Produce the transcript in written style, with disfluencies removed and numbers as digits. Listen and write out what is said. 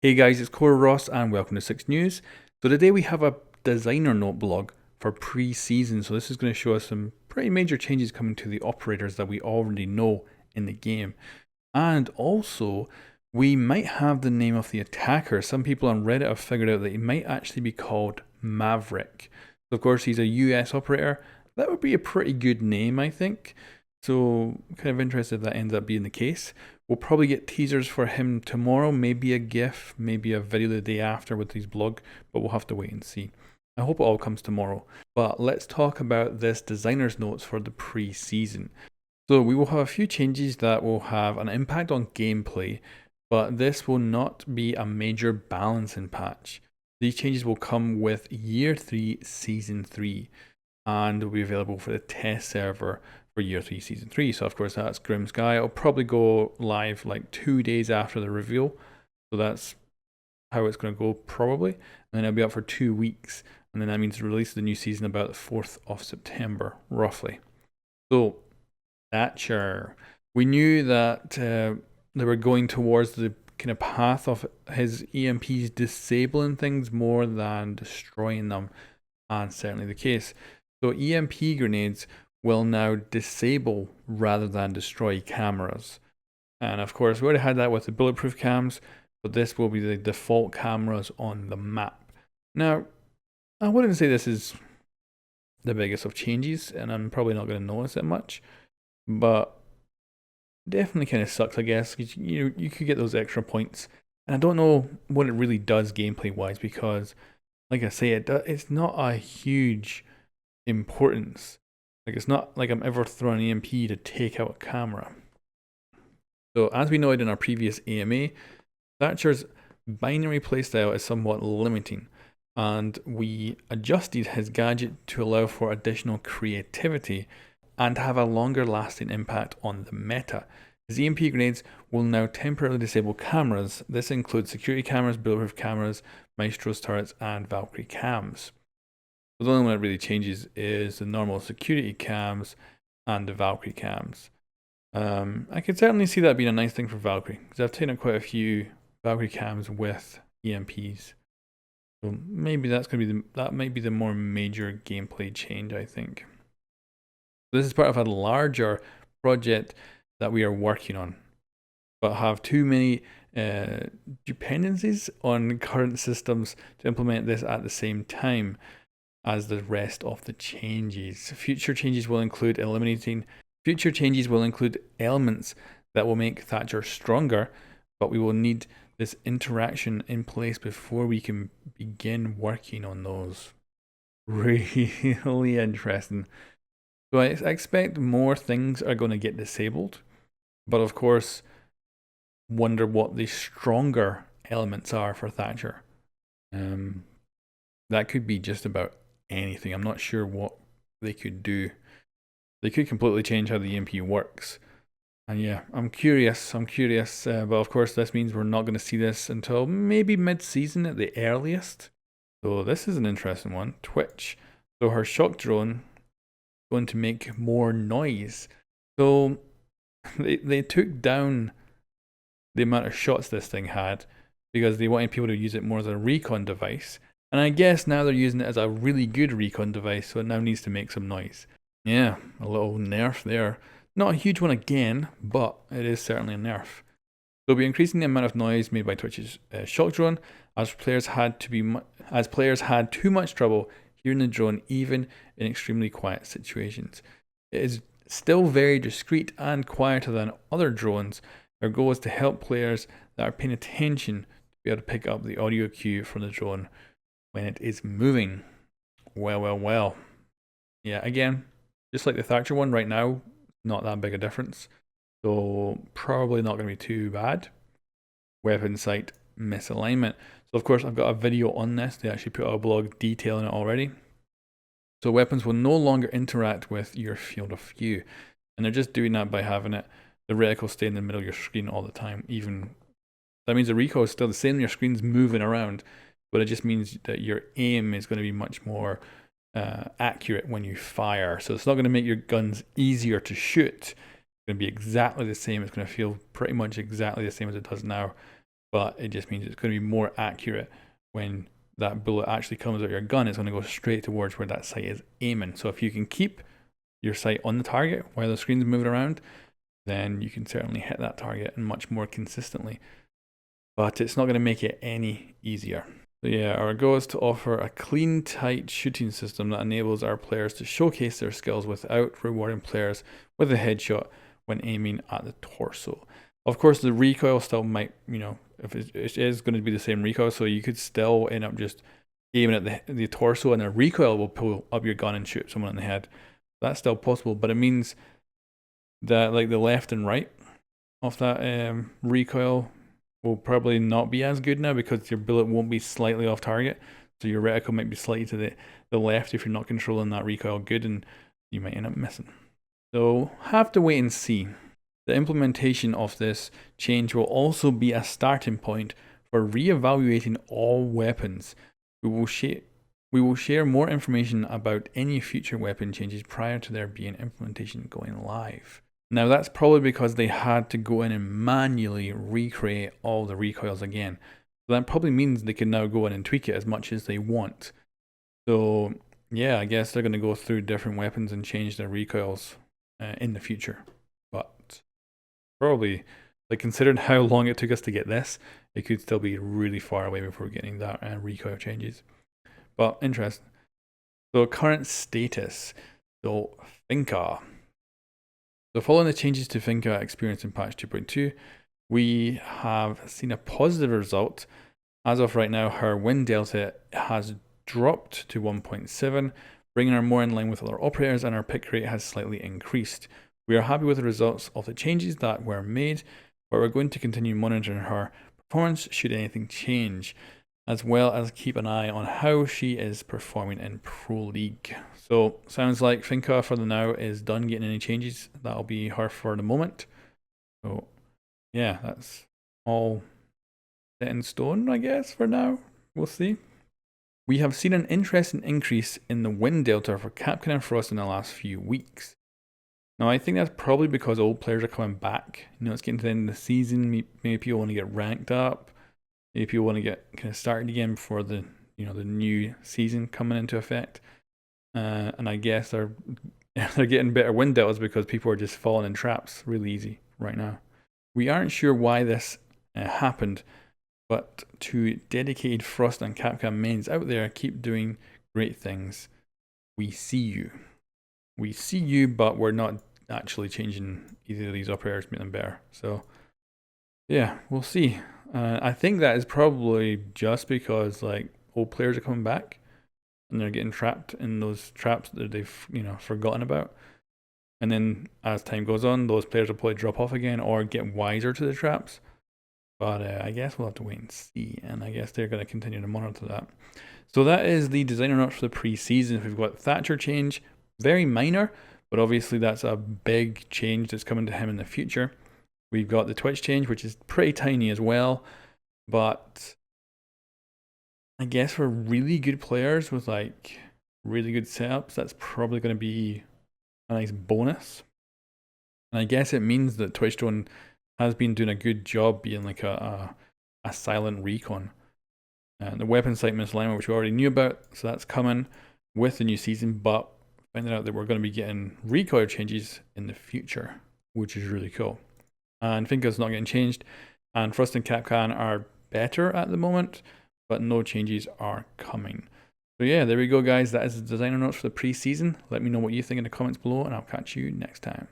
Hey guys, it's coreross and welcome to 6 News. So today we have a designer note blog for pre-season. So this is going to show us some pretty major changes coming to the operators that we already know in the game. And also, we might have the name of the attacker. Some people on Reddit have figured out that he might actually be called Maverick. So of course, he's a US operator. That would be a pretty good name, I think. So kind of interested if that ends up being the case. We'll probably get teasers for him tomorrow, maybe a GIF, maybe a video the day after with his blog, but we'll have to wait and see. I hope it all comes tomorrow. But let's talk about this designer's notes for the pre-season. So we will have a few changes that will have an impact on gameplay, but this will not be a major balancing patch. These changes will come with Year 3 Season 3 and will be available for the test server for Year 3 Season 3. So of course that's Grim Sky. It'll probably go live like 2 days after the reveal. So that's how it's going to go probably. And then it'll be up for 2 weeks. And then that means release the new season about the 4th of September, roughly. So Thatcher. We knew that they were going towards the kind of path of his EMPs disabling things more than destroying them, and certainly the case. So EMP grenades will now disable rather than destroy cameras. And of course, we already had that with the bulletproof cams, but this will be the default cameras on the map. Now, I wouldn't say this is the biggest of changes, and I'm probably not going to notice it much, but definitely kind of sucks, I guess. You could get those extra points, and I don't know what it really does gameplay wise, because like I say, it's not a huge importance. Like, it's not like I'm ever throwing an EMP to take out a camera. So as we noted in our previous AMA, Thatcher's binary playstyle is somewhat limiting, and we adjusted his gadget to allow for additional creativity and have a longer lasting impact on the meta. His EMP grenades will now temporarily disable cameras. This includes security cameras, bulletproof cameras, Maestro's turrets, and Valkyrie cams. The only one that really changes is the normal security cams and the Valkyrie cams. I could certainly see that being a nice thing for Valkyrie, because I've taken quite a few Valkyrie cams with EMPs. So maybe that might be the more major gameplay change, I think. This is part of a larger project that we are working on, but have too many dependencies on current systems to implement this at the same time as the rest of the changes. Future changes will include elements that will make Thatcher stronger, but we will need this interaction in place before we can begin working on those. Really interesting. So I expect more things are going to get disabled, but of course, wonder what the stronger elements are for Thatcher. That could be just about anything. I'm not sure what they could do. They could completely change how the EMP works. And yeah, I'm curious. But of course, this means we're not going to see this until maybe mid-season at the earliest. So this is an interesting one. Twitch. So her shock drone going to make more noise. So they took down the amount of shots this thing had because they wanted people to use it more as a recon device. And I guess now they're using it as a really good recon device, so it now needs to make some noise. Yeah, a little nerf there. Not a huge one again, but it is certainly a nerf. They'll be increasing the amount of noise made by Twitch's shock drone, as players had too much trouble hearing the drone even in extremely quiet situations. It is still very discreet and quieter than other drones. Their goal is to help players that are paying attention to be able to pick up the audio cue from the drone when it is moving. Well. Yeah, again, just like the Thatcher one right now, not that big a difference. So probably not going to be too bad. Weapon sight misalignment. So of course I've got a video on this. They actually put out a blog detailing it already. So weapons will no longer interact with your field of view. And they're just doing that by having the reticle stay in the middle of your screen all the time. Even that means the recoil is still the same, your screen's moving around, but it just means that your aim is going to be much more accurate when you fire. So it's not going to make your guns easier to shoot. It's going to be exactly the same. It's going to feel pretty much exactly the same as it does now. but it just means it's going to be more accurate when that bullet actually comes out your gun. It's going to go straight towards where that sight is aiming. So if you can keep your sight on the target while the screen's moving around, then you can certainly hit that target and much more consistently. But it's not going to make it any easier. So yeah, our goal is to offer a clean, tight shooting system that enables our players to showcase their skills without rewarding players with a headshot when aiming at the torso. Of course, the recoil still might, if it is going to be the same recoil, so you could still end up just aiming at the torso and the recoil will pull up your gun and shoot someone in the head. That's still possible, but it means that like the left and right of that recoil will probably not be as good now because your bullet won't be slightly off target. So your reticle might be slightly to the left if you're not controlling that recoil good, and you might end up missing. So have to wait and see. The implementation of this change will also be a starting point for re-evaluating all weapons. We will share more information about any future weapon changes prior to there being implementation going live. Now that's probably because they had to go in and manually recreate all the recoils again. So that probably means they can now go in and tweak it as much as they want. So yeah, I guess they're going to go through different weapons and change their recoils in the future. But probably, like considering how long it took us to get this, it could still be really far away before getting that recoil changes. But interesting. So current status. So Finca. So following the changes to Finca experienced in patch 2.2, we have seen a positive result. As of right now, her win delta has dropped to 1.7, bringing her more in line with other operators, and our pick rate has slightly increased. We are happy with the results of the changes that were made, but we're going to continue monitoring her performance should anything change, as well as keep an eye on how she is performing in Pro League. So sounds like Finca for the now is done getting any changes. That'll be her for the moment. So yeah, that's all set in stone, I guess, for now. We'll see. We have seen an interesting increase in the win delta for Capcan and Frost in the last few weeks. Now I think that's probably because old players are coming back. It's getting to the end of the season. Maybe people want to get ranked up. Maybe people want to get kind of started again before the the new season coming into effect. And I guess they're getting better win deltas because people are just falling in traps really easy right now. We aren't sure why this happened, but to dedicated Frost and Capcom mains out there, keep doing great things. We see you. We see you, but we're not actually changing either of these operators to make them better. So yeah, we'll see. I think that is probably just because like old players are coming back and they're getting trapped in those traps that they've forgotten about. And then as time goes on, those players will probably drop off again or get wiser to the traps. But I guess we'll have to wait and see. And I guess they're going to continue to monitor that. So that is the designer notes for the pre-season. We've got Thatcher change, very minor, but obviously that's a big change that's coming to him in the future. We've got the Twitch change, which is pretty tiny as well. But I guess for really good players with like really good setups, that's probably going to be a nice bonus. And I guess it means that Twitchstone has been doing a good job being like a silent recon. The weapon sight misalignment, which we already knew about, so that's coming with the new season, but finding out that we're going to be getting recoil changes in the future, which is really cool. And Finca's not getting changed, and Frost and Capcan are better at the moment, but no changes are coming. So yeah, there we go guys, that is the designer notes for the pre-season. Let me know what you think in the comments below, and I'll catch you next time.